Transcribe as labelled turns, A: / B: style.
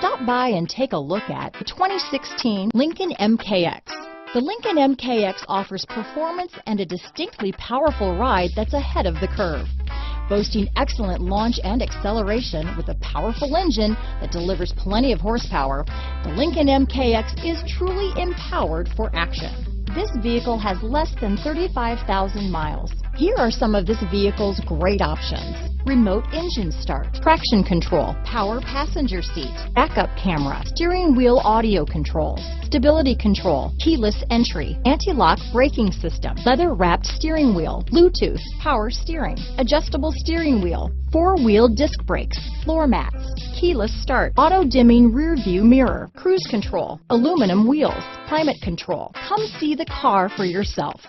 A: Stop by and take a look at the 2016 Lincoln MKX. The Lincoln MKX offers performance and a distinctly powerful ride that's ahead of the curve. Boasting excellent launch and acceleration with a powerful engine that delivers plenty of horsepower, the Lincoln MKX is truly empowered for action. This vehicle has less than 35,000 miles. Here are some of this vehicle's great options: remote engine start, traction control, power passenger seat, backup camera, steering wheel audio controls, stability control, keyless entry, anti-lock braking system, leather-wrapped steering wheel, Bluetooth, power steering, adjustable steering wheel, four-wheel disc brakes, floor mats, keyless start, auto-dimming rear-view mirror, cruise control, aluminum wheels, climate control. Come see the car for yourself.